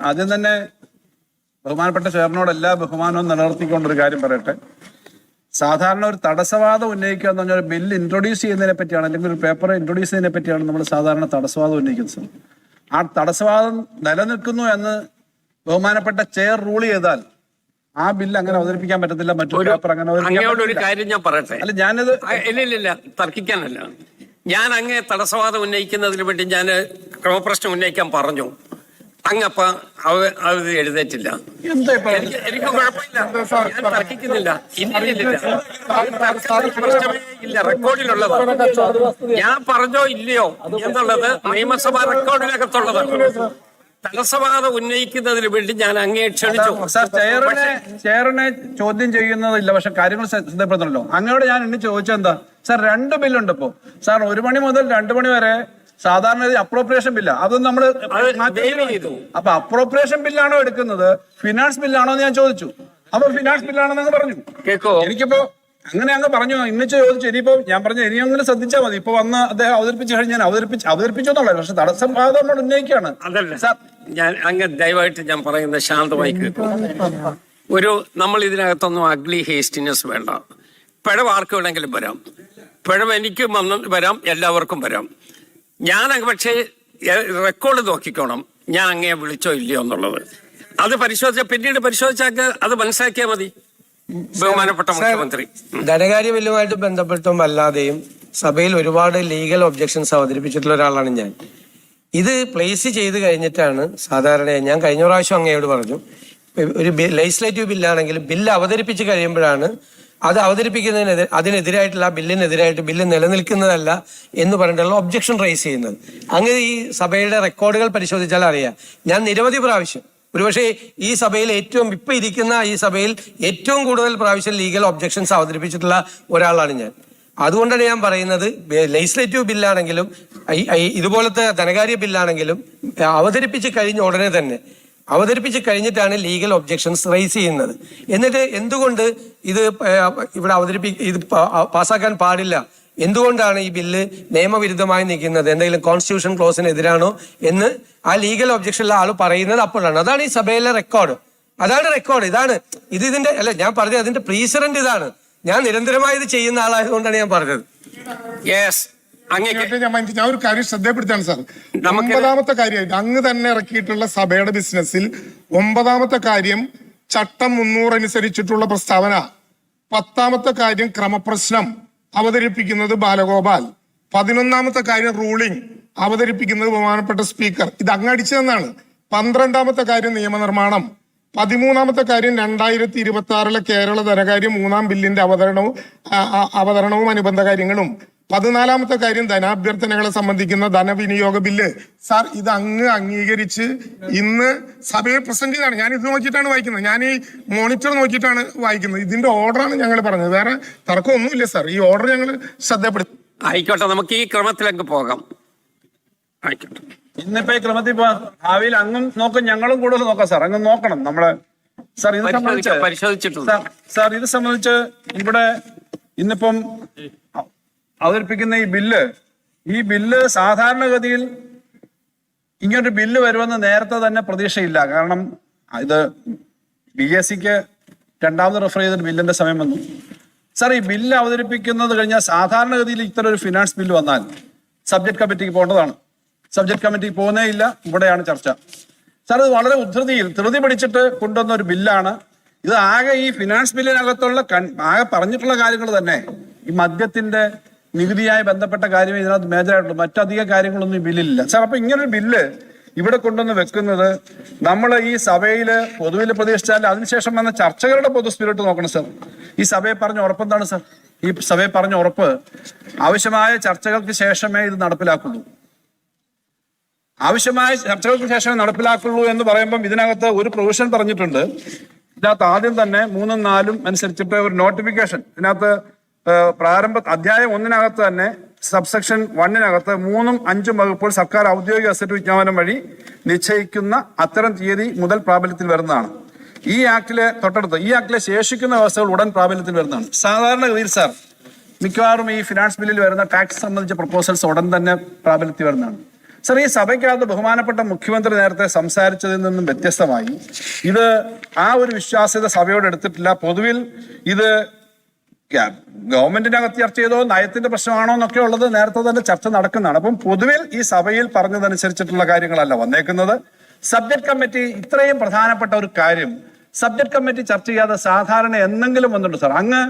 ആദ്യം തന്നെ ബഹുമാനപ്പെട്ട ചെയറിനോട് എല്ലാ ബഹുമാനവും നിലനിർത്തിക്കൊണ്ടൊരു കാര്യം പറയട്ടെ. സാധാരണ ഒരു തടസ്സവാദം ഉന്നയിക്കുക എന്ന് പറഞ്ഞാൽ ഒരു ബില്ല് ഇൻട്രൊഡ്യൂസ് ചെയ്യുന്നതിനെ പറ്റിയാണ്, അല്ലെങ്കിൽ ഒരു പേപ്പർ ഇൻട്രൊഡ്യൂസ് ചെയ്യുന്നതിനെ പറ്റിയാണ് നമ്മൾ സാധാരണ തടസ്സവാദം ഉന്നയിക്കുന്നത്. ആ തടസ്സവാദം നിലനിൽക്കുന്നു എന്ന് ബഹുമാനപ്പെട്ട ചെയർ റൂൾ ചെയ്താൽ ആ ബില്ല് അങ്ങനെ അവതരിപ്പിക്കാൻ പറ്റത്തില്ല. മറ്റൊരു പേപ്പർ അങ്ങനെ ഒരു കാര്യം ഞാൻ പറയട്ടെ. അല്ല, ഞാനത് ഇല്ല തർക്കിക്കാനല്ല. ഞാൻ അങ്ങേ തടസ്സവാദം ഉന്നയിക്കുന്നതിന് വേണ്ടി ഞാൻ ക്രമപ്രശ്നം ഉന്നയിക്കാൻ പറഞ്ഞു. അങ്ങപ്പ അത് എഴുതേറ്റില്ല. എനിക്ക് കുഴപ്പമില്ല, ഞാൻ തർക്കിക്കുന്നില്ല. ഇല്ല, റെക്കോർഡിലുള്ളത് ഞാൻ പറഞ്ഞോ ഇല്ലയോ എന്നുള്ളത് നിയമസഭാ റെക്കോർഡിനകത്തുള്ളതാണ്. തടസ്സവാദം ഉന്നയിക്കുന്നതിന് വേണ്ടി ഞാൻ അങ്ങേ ക്ഷണിച്ചു. സാർ, ചെയറിനെ ചോദ്യം ചെയ്യുന്നതില്ല, പക്ഷെ കാര്യങ്ങൾ ശ്രദ്ധപ്പെടുത്തണല്ലോ. അങ്ങോട്ട് ഞാൻ ഇന്ന് ചോദിച്ചത് എന്താ സാർ, 2 ബില്ലുണ്ട് ഇപ്പോ സാർ. 1 മണി മുതൽ 2 മണി വരെ സാധാരണ അപ്രോപ്രിയേഷൻ ബില്ല, അതൊന്നും നമ്മള് അപ്പൊ അപ്രോപ്രിയേഷൻ ബില്ലാണോ എടുക്കുന്നത്, ഫിനാൻസ് ബില്ലാണോ എന്ന് ഞാൻ ചോദിച്ചു. അപ്പൊ ഫിനാൻസ് ബില്ലാണെന്ന് പറഞ്ഞു. എനിക്കിപ്പോ അങ്ങനെ അങ്ങ് പറഞ്ഞു, ഇന്നിച്ച് ചോദിച്ചു. ഇനിയിപ്പോ ഞാൻ പറഞ്ഞു ഇനി അങ്ങനെ ശ്രദ്ധിച്ചാൽ മതി. ഇപ്പൊ വന്ന് അദ്ദേഹം അവതരിപ്പിച്ചു കഴിഞ്ഞാൽ അവതരിപ്പിച്ചെന്നുള്ളത്, പക്ഷെ തടസ്സം നമ്മൾ ഉന്നയിക്കുകയാണ്. സാർ, ഞാൻ അങ്ങ് ദയവായിട്ട് ഞാൻ പറയുന്നത് ശാന്തമായി കേൾക്കും. നമ്മൾ ഇതിനകത്തൊന്നും അഗ്ലി ഹേസ്റ്റിനെസ് വേണ്ട. പിഴവ് ആർക്ക് വേണമെങ്കിലും വരാം, പിഴവ് എനിക്കും വരാം, എല്ലാവർക്കും വരാം. ഞാൻ പക്ഷേ റെക്കോർഡ് നോക്കിക്കോണം ഞാൻ അങ്ങേ വിളിച്ചോ ഇല്ലയോ എന്നുള്ളത്. അത് പിന്നീട് പരിശോധിച്ചാൽ അത് മനസ്സിലാക്കിയാൽ മതി. ബഹുമാനപ്പെട്ട മുഖ്യമന്ത്രി, ധനകാര്യ ബില്ലുമായിട്ട് ബന്ധപ്പെട്ടും അല്ലാതെയും സഭയിൽ ഒരുപാട് ലീഗൽ ഒബ്ജക്ഷൻസ് അവതരിപ്പിച്ചിട്ടുള്ള ഒരാളാണ് ഞാൻ. ഇത് പ്ലേസ് ചെയ്ത് കഴിഞ്ഞിട്ടാണ് സാധാരണ ഞാൻ കഴിഞ്ഞ പ്രാവശ്യം അങ്ങയോട് പറഞ്ഞു, ഒരു ലെജിസ്ലേറ്റീവ് ബില്ലാണെങ്കിലും ബില്ല് അവതരിപ്പിച്ച് കഴിയുമ്പോഴാണ് അത് അതിനെതിരായിട്ടുള്ള ബില്ലിനെതിരായിട്ട് ബില്ല് നിലനിൽക്കുന്നതല്ല എന്ന് പറഞ്ഞിട്ടുള്ള ഒബ്ജക്ഷൻ റൈസ് ചെയ്യുന്നത്. അങ്ങനെ ഈ സഭയുടെ റെക്കോർഡുകൾ പരിശോധിച്ചാൽ അറിയാം, ഞാൻ നിരവധി പ്രാവശ്യം, ഒരുപക്ഷെ ഈ സഭയിൽ ഇപ്പൊ ഇരിക്കുന്ന ഈ സഭയിൽ ഏറ്റവും കൂടുതൽ പ്രാവശ്യം ലീഗൽ ഒബ്ജക്ഷൻസ് അവതരിപ്പിച്ചിട്ടുള്ള ഒരാളാണ് ഞാൻ. അതുകൊണ്ടാണ് ഞാൻ പറയുന്നത്, ലെജിസ്ലേറ്റീവ് ബില്ലാണെങ്കിലും ഇതുപോലത്തെ ധനകാര്യ ബില്ലാണെങ്കിലും അവതരിപ്പിച്ച് കഴിഞ്ഞ ഉടനെ തന്നെ അവതരിപ്പിച്ച് ലീഗൽ ഒബ്ജക്ഷൻസ് റൈസ് ചെയ്യുന്നത്. എന്നിട്ട് എന്തുകൊണ്ട് ഇത് ഇത് പാസ്സാക്കാൻ പാടില്ല, എന്തുകൊണ്ടാണ് ഈ ബില്ല് നിയമവിരുദ്ധമായി നിൽക്കുന്നത്, എന്തെങ്കിലും കോൺസ്റ്റിറ്റ്യൂഷൻ ക്ലോസിനെതിരാണോ എന്ന് ആ ലീഗൽ ഒബ്ജക്ഷനിലെ ആൾ പറയുന്നത് അപ്പോഴാണ്. അതാണ് ഈ സഭയിലെ റെക്കോർഡ്. ഇതാണ് ഇതിന്റെ അല്ല, ഞാൻ പറഞ്ഞത് അതിന്റെ പ്രീസിഡന്റ് ഇതാണ്. ഞാൻ നിരന്തരമായി ഇത് ചെയ്യുന്ന ആളായതുകൊണ്ടാണ് ഞാൻ പറഞ്ഞത്. ഞാൻ ഒരു കാര്യം ശ്രദ്ധപ്പെടുത്താണ് സാർ. 9ാമത്തെ കാര്യമായിട്ട് അങ്ങ് തന്നെ ഇറക്കിയിട്ടുള്ള സഭയുടെ ബിസിനസ്സിൽ 9ാമത്തെ കാര്യം ചട്ടം 300 അനുസരിച്ചിട്ടുള്ള പ്രസ്താവന, 10ാമത്തെ കാര്യം ക്രമപ്രശ്നം അവതരിപ്പിക്കുന്നത് ബാലഗോപാൽ, 11ാമത്തെ കാര്യം റൂളിംഗ് അവതരിപ്പിക്കുന്നത് ബഹുമാനപ്പെട്ട സ്പീക്കർ. ഇത് അങ്ങടിച്ചതെന്നാണ്. 12ാമത്തെ കാര്യം നിയമനിർമ്മാണം, 13ാമത്തെ കാര്യം 2026 കേരള ധനകാര്യം 3ാം ബില്ലിന്റെ അവതരണവും അനുബന്ധ കാര്യങ്ങളും, 14ാമത്തെ കാര്യം ധനാഭ്യർത്ഥനകളെ സംബന്ധിക്കുന്ന ധനവിനിയോഗ ബില്ല്. സാർ, ഇത് അങ്ങ് അംഗീകരിച്ച് ഇന്ന് സഭയെ പ്രസന്റ് ചെയ്താണ്. ഞാൻ ഇത് നോക്കിയിട്ടാണ് വായിക്കുന്നത്, ഞാൻ ഈ മോണിറ്റർ നോക്കിയിട്ടാണ് വായിക്കുന്നത്. ഇതിന്റെ ഓർഡറാണ് ഞങ്ങൾ പറഞ്ഞത്, വേറെ തർക്കമൊന്നുമില്ല സാർ. ഈ ഓർഡർ ഞങ്ങൾ ശ്രദ്ധപ്പെടുത്തും. ആയിക്കോട്ടെ, നമുക്ക് ഈ ക്രമത്തിലേക്ക് പോകാം. ആയിക്കോട്ടെ, ഇന്നിപ്പോ ഈ ക്രമത്തിൽ ഭാവിയിൽ അങ്ങും നോക്കും, ഞങ്ങളും കൂടുതൽ നോക്കാം സാർ. അങ്ങ് നോക്കണം നമ്മള്. സാർ, ഇത് സംബന്ധിച്ച് ഇവിടെ ഇന്നിപ്പം അവതരിപ്പിക്കുന്ന ഈ ബില്ല് സാധാരണഗതിയിൽ ഇങ്ങനൊരു ബില്ല് വരുമെന്ന് നേരത്തെ തന്നെ പ്രതീക്ഷയില്ല. കാരണം ഇത് BSCക്ക് 2ാമത് റെഫർ ചെയ്തൊരു ബില്ലിന്റെ സമയം വന്നു. സാർ, ഈ ബില്ല് അവതരിപ്പിക്കുന്നത് കഴിഞ്ഞാൽ സാധാരണഗതിയിൽ ഇത്തരം ഒരു ഫിനാൻസ് ബില്ല് വന്നാൽ സബ്ജക്ട് കമ്മിറ്റിക്ക് പോകേണ്ടതാണ്. സബ്ജക്ട് കമ്മിറ്റിക്ക് പോകുന്നേ ഇല്ല, ഇവിടെയാണ് ചർച്ച. സാർ, ഇത് വളരെ ധൃതി പിടിച്ചിട്ട് കൊണ്ടുവന്ന ഒരു ബില്ലാണ്. ഇത് ആകെ ഈ ഫിനാൻസ് ബില്ലിനകത്തുള്ള ആകെ പറഞ്ഞിട്ടുള്ള കാര്യങ്ങൾ തന്നെ ഈ മദ്യത്തിന്റെ നികുതിയായി ബന്ധപ്പെട്ട കാര്യമേ ഇതിനകത്ത് മേജറായിട്ടുള്ളൂ. മറ്റധികം കാര്യങ്ങളൊന്നും ഈ ബില്ലിലില്ല. സാർ, അപ്പൊ ഇങ്ങനൊരു ബില്ല് ഇവിടെ കൊണ്ടുവന്ന് വെക്കുന്നത് നമ്മൾ ഈ സഭയില് പൊതുവിൽ പ്രതീക്ഷിച്ചാൽ അതിനുശേഷം വന്ന ചർച്ചകളുടെ പൊതു സ്പിരിറ്റ് നോക്കണം സാർ. ഈ സഭയെ പറഞ്ഞ ഉറപ്പെന്താണ് സാർ? ഈ സഭയെ പറഞ്ഞ ഉറപ്പ് ആവശ്യമായ ചർച്ചകൾക്ക് ശേഷമേ ഇത് നടപ്പിലാക്കുള്ളൂ. ആവശ്യമായ ചർച്ചകൾക്ക് ശേഷമേ നടപ്പിലാക്കുള്ളൂ എന്ന് പറയുമ്പം ഇതിനകത്ത് ഒരു പ്രൊവിഷൻ പറഞ്ഞിട്ടുണ്ട്. ഇതിനകത്ത് ആദ്യം തന്നെ 3ഉം 4ഉം അനുസരിച്ചിട്ട് ഒരു നോട്ടിഫിക്കേഷൻ ഇതിനകത്ത് അധ്യായം 1-നകത്ത് തന്നെ സബ്സെക്ഷൻ 1-നകത്ത് 3ഉം 5ഉം വകുപ്പുകൾ സർക്കാർ ഔദ്യോഗിക ഗസറ്റ് വിജ്ഞാപനം വഴി നിശ്ചയിക്കുന്ന അത്തരം തീയതി മുതൽ പ്രാബല്യത്തിൽ വരുന്നതാണ്. ഈ ആക്ടിലെ ശേഷിക്കുന്ന വ്യവസ്ഥകൾ ഉടൻ പ്രാബല്യത്തിൽ വരുന്നതാണ്. സാധാരണഗതിയിൽ സാർ മിക്കവാറും ഈ ഫിനാൻസ് ബില്ലിൽ വരുന്ന ടാക്സ് സംബന്ധിച്ച പ്രപ്പോസൽസ് ഉടൻ തന്നെ പ്രാബല്യത്തിൽ വരുന്നതാണ്. സർ, ഈ സഭയ്ക്കകത്ത് ബഹുമാനപ്പെട്ട മുഖ്യമന്ത്രി നേരത്തെ സംസാരിച്ചതിൽ നിന്നും വ്യത്യസ്തമായി ഇത് ആ ഒരു വിശ്വാസ്യത സഭയോട് എടുത്തിട്ടില്ല. പൊതുവിൽ ഇത് ഗവൺമെന്റിനകത്ത് ചർച്ച ചെയ്തോ നയത്തിന്റെ പ്രശ്നമാണോ എന്നൊക്കെ ഉള്ളത് നേരത്തെ തന്നെ ചർച്ച നടക്കുന്നതാണ്. അപ്പം പൊതുവിൽ ഈ സഭയിൽ പറഞ്ഞതനുസരിച്ചിട്ടുള്ള കാര്യങ്ങളല്ല വന്നേക്കുന്നത്. സബ്ജക്ട് കമ്മിറ്റി ഇത്രയും പ്രധാനപ്പെട്ട ഒരു കാര്യം സബ്ജക്ട് കമ്മിറ്റി ചർച്ച ചെയ്യാതെ സാധാരണ എന്തെങ്കിലും വന്നിട്ടുണ്ട് സാർ? അങ്ങ്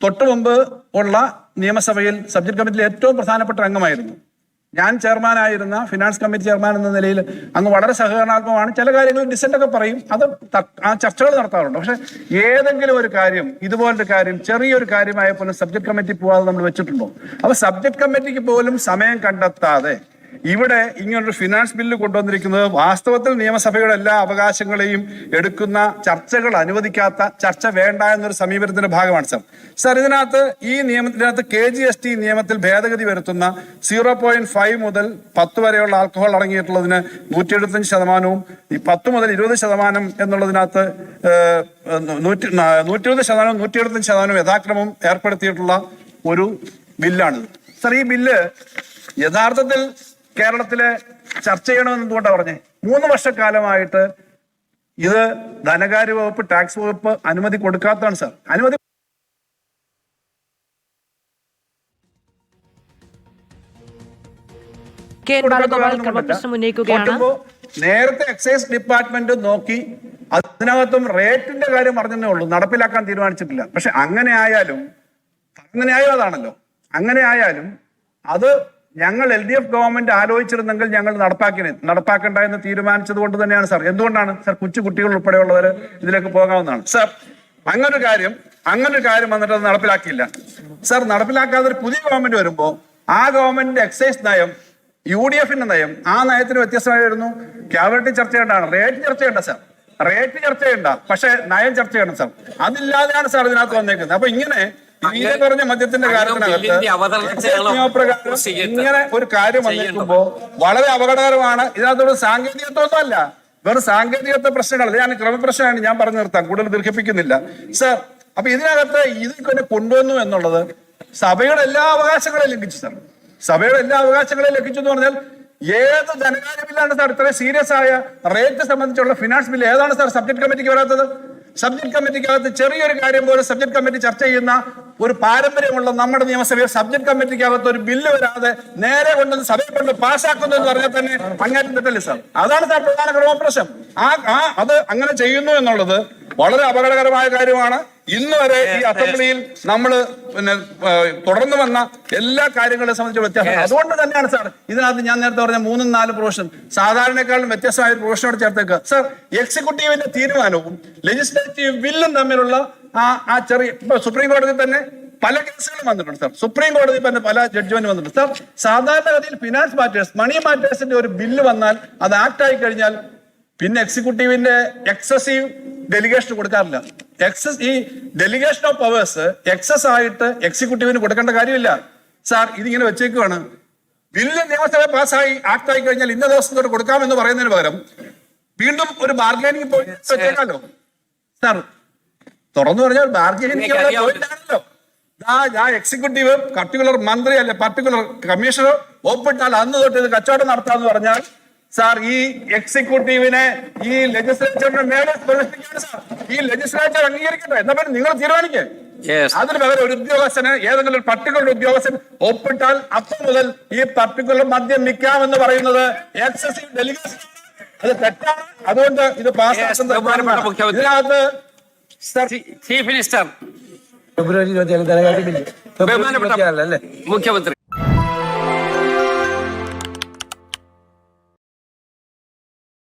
തൊട്ടു മുമ്പ് ഉള്ള നിയമസഭയിൽ സബ്ജക്ട് കമ്മിറ്റിയിൽ ഏറ്റവും പ്രധാനപ്പെട്ട അംഗമായിരുന്നു. ഞാൻ ചെയർമാനായിരുന്ന ഫിനാൻസ് കമ്മിറ്റി ചെയർമാൻ എന്ന നിലയിൽ അങ്ങ് വളരെ സഹകരണാത്മകമാണ്. ചില കാര്യങ്ങൾ ഡിസെന്റ് ഒക്കെ പറയും, അത് ആ ചർച്ചകൾ നടത്താറുണ്ട്. പക്ഷെ ഏതെങ്കിലും ഒരു കാര്യം, ഇതുപോലൊരു കാര്യം, ചെറിയൊരു കാര്യമായ പോലും സബ്ജക്ട് കമ്മിറ്റി പോകാതെ നമ്മൾ വെച്ചിട്ടുണ്ടോ? അപ്പൊ സബ്ജക്ട് കമ്മിറ്റിക്ക് പോലും സമയം കണ്ടെത്താതെ ഇവിടെ ഇങ്ങനൊരു ഫിനാൻസ് ബില്ല് കൊണ്ടുവന്നിരിക്കുന്നത് വാസ്തവത്തിൽ നിയമസഭയുടെ എല്ലാ അവകാശങ്ങളെയും എടുക്കുന്ന ചർച്ചകൾ അനുവദിക്കാത്ത, ചർച്ച വേണ്ട എന്നൊരു സമീപനത്തിന്റെ ഭാഗമാണ് സാർ. സാർ, ഈ നിയമത്തിനകത്ത് KGST നിയമത്തിൽ ഭേദഗതി വരുത്തുന്ന 0.5 മുതൽ 10 വരെയുള്ള ആൽക്കഹോൾ അടങ്ങിയിട്ടുള്ളതിന് 175%, ഈ 10 മുതൽ 20% എന്നുള്ളതിനകത്ത് 120%, 175% യഥാക്രമം ഏർപ്പെടുത്തിയിട്ടുള്ള ഒരു ബില്ലാണിത്. സാർ, ഈ ബില്ല് യഥാർത്ഥത്തിൽ കേരളത്തിലെ ചർച്ച ചെയ്യണമെന്ന് എന്തുകൊണ്ടാണ് പറഞ്ഞേ? 3 വർഷക്കാലമായിട്ട് ഇത് ധനകാര്യ വകുപ്പ്, ടാക്സ് വകുപ്പ് അനുമതി കൊടുക്കാത്തതാണ് സാർ. അനുമതി നേരത്തെ എക്സൈസ് ഡിപ്പാർട്ട്മെന്റ് നോക്കി അതിനകത്തും റേറ്റിന്റെ കാര്യം പറഞ്ഞതേ ഉള്ളൂ, നടപ്പിലാക്കാൻ തീരുമാനിച്ചിട്ടില്ല. പക്ഷെ അങ്ങനെ ആയാലും അതാണല്ലോ, അങ്ങനെ ആയാലും അത് ഞങ്ങൾ LDF ഗവൺമെന്റ് ആലോചിച്ചിരുന്നെങ്കിൽ ഞങ്ങൾ നടപ്പാക്കണ്ട എന്ന് തീരുമാനിച്ചത് കൊണ്ട് തന്നെയാണ് സാർ. എന്തുകൊണ്ടാണ് സാർ? കുട്ടികൾ ഉൾപ്പെടെയുള്ളവർ ഇതിലേക്ക് പോകാവുന്നതാണ് സാർ. അങ്ങനൊരു കാര്യം വന്നിട്ട് അത് നടപ്പിലാക്കിയില്ല സാർ. നടപ്പിലാക്കാതെ ഒരു പുതിയ ഗവൺമെന്റ് വരുമ്പോ ആ ഗവൺമെന്റിന്റെ എക്സൈസ് നയം, UDFന്റെ നയം, ആ നയത്തിന് വ്യത്യസ്തമായി വരുന്നു. ക്യാബിനറ്റ് ചർച്ച ചെയ്യേണ്ടതാണ്, റേറ്റ് ചർച്ച ചെയ്യേണ്ട സാർ. റേറ്റ് ചർച്ച ചെയ്യണ്ട, പക്ഷെ നയം ചർച്ച ചെയ്യണം സാർ. അതില്ലാതെയാണ് സാർ ഇതിനകത്ത് വന്നേക്കുന്നത്. അപ്പൊ ഇങ്ങനെ പറഞ്ഞ മദ്യത്തിന്റെ കാര്യത്തിനകത്ത് ഇങ്ങനെ ഒരു കാര്യം വന്നിരിക്കുമ്പോ വളരെ അപകടകരമാണ്. ഇതിനകത്തൊരു സാങ്കേതികത്വമൊന്നും അല്ല, വെറും സാങ്കേതികത്വ പ്രശ്നങ്ങൾ. ഞാൻ ക്രമപ്രശ്നമാണ്, ഞാൻ പറഞ്ഞു നിർത്താം, കൂടുതൽ ദീർഘിപ്പിക്കുന്നില്ല സാർ. അപ്പൊ ഇതിനകത്ത് ഇതിനെ കൊണ്ടുവന്നു എന്നുള്ളത് സഭയുടെ എല്ലാ അവകാശങ്ങളെയും ലംഘിച്ചു സാർ. സഭയുടെ എല്ലാ അവകാശങ്ങളെയും ലംഘിച്ചു എന്ന് പറഞ്ഞാൽ ഏത് ധനകാര്യ ബില്ലാണ് സാർ ഇത്രയും സീരിയസ് ആയ റേറ്റ് സംബന്ധിച്ചുള്ള ഫിനാൻസ് ബില്ല് ഏതാണ് സാർ സബ്ജക്ട് കമ്മിറ്റിക്ക് വരാത്തത്? സബ്ജക്ട് കമ്മിറ്റിക്കകത്ത് ചെറിയൊരു കാര്യം പോലും സബ്ജക്ട് കമ്മിറ്റി ചർച്ച ചെയ്യുന്ന ഒരു പാരമ്പര്യമുള്ള നമ്മുടെ നിയമസഭയിൽ സബ്ജക്ട് കമ്മിറ്റിക്കകത്ത് ഒരു ബില്ല് വരാതെ നേരെ കൊണ്ടുവന്ന് സഭയെ കൊണ്ട് പാസ്സാക്കുന്നു എന്ന് പറഞ്ഞാൽ തന്നെ അങ്ങേറ്റം തെറ്റല്ലേ സാർ? അതാണ് സാർ പ്രധാന ക്രമപ്രശ്നം. അത് അങ്ങനെ ചെയ്യുന്നു എന്നുള്ളത് വളരെ അപകടകരമായ കാര്യമാണ്. ഇന്ന് വരെ ഈ അസംബ്ലിയിൽ നമ്മൾ തുടർന്ന് വന്ന എല്ലാ കാര്യങ്ങളെ സംബന്ധിച്ച് വ്യത്യാസം. അതുകൊണ്ട് തന്നെയാണ് സാർ ഇതിനകത്ത് ഞാൻ നേരത്തെ പറഞ്ഞ 3-4 പ്രൊവിഷൻ സാധാരണക്കാളും വ്യത്യസ്തമായ ഒരു പ്രൊവിഷനോട് ചേർത്തേക്ക് സാർ. എക്സിക്യൂട്ടീവിന്റെ തീരുമാനവും ലെജിസ്ലേറ്റീവ് ബില്ലും തമ്മിലുള്ള ആ ചെറിയ, ഇപ്പൊ സുപ്രീം കോടതി തന്നെ പല കേസുകളും വന്നിട്ടുണ്ട് സാർ. സുപ്രീം കോടതി തന്നെ പല ജഡ്ജ്മെന്റ് വന്നിട്ടുണ്ട് സാർ. സാധാരണഗതിയിൽ ഫിനാൻസ് മാറ്റേഴ്സ്, മണി മാറ്റേഴ്സിന്റെ ഒരു ബില്ല് വന്നാൽ അത് ആക്ട് ആയി കഴിഞ്ഞാൽ പിന്നെ എക്സിക്യൂട്ടീവിന്റെ എക്സസീവ് ഡെലിഗേഷൻ കൊടുക്കാറില്ല. ഈ ഡെലിഗേഷൻ ഓഫ് പവേഴ്സ് എക്സസ് ആയിട്ട് എക്സിക്യൂട്ടീവിന് കൊടുക്കേണ്ട കാര്യമില്ല സാർ. ഇതിങ്ങനെ വെച്ചേക്കുവാണ്. ബില്ല് നിയമസഭ പാസ്സായി ആക്ട് ആയി കഴിഞ്ഞാൽ ഇന്ന ദിവസം തൊട്ട് കൊടുക്കാമെന്ന് പറയുന്നതിന് പകരം വീണ്ടും ഒരു ബാർഗൈനിങ് പോയിന്റ് വെച്ചേക്കാലോ സാർ. തുറന്നു പറഞ്ഞാൽ ബാർഗൈനിങ് പോയിന്റാണല്ലോ. എക്സിക്യൂട്ടീവ് പർട്ടിക്കുലർ മന്ത്രി അല്ലെ പർട്ടിക്കുലർ കമ്മീഷണർ ഒപ്പിട്ടാൽ അന്ന് തൊട്ട് ഇത് കച്ചവടം നടത്താന്ന് പറഞ്ഞാൽ സാർ ഈ എക്സിക്യൂട്ടീവിനെ ഈ ലെജിസ്ലേച്ചറിന്റെ മേലെ പ്രദർശിപ്പിക്കുകയാണ് സാർ. ഈ ലെജിസ്ലേച്ചർ അംഗീകരിക്കട്ടെ, എന്നാ പിന്നെ നിങ്ങൾ തീരുമാനിക്കേ. അതിന് പകരം ഒരു ഉദ്യോഗസ്ഥന്, ഏതെങ്കിലും ഒരു പർട്ടിക്കുലർ ഉദ്യോഗസ്ഥൻ ഒപ്പിട്ടാൽ അപ്പം മുതൽ ഈ പർട്ടിക്കുലർ മദ്യം വിൽക്കാമെന്ന് പറയുന്നത് എക്സസീവ് ഡെലിഗേഷൻ, അത് തെറ്റാണ്. അതുകൊണ്ട് ഇത് പാസ്സാക്കുന്നത് ഇതിനകത്ത് ചീഫ് മിനിസ്റ്റർ ഫെബ്രുവരി 27 ധനകാര്യ ബില്ല് മുഖ്യമന്ത്രി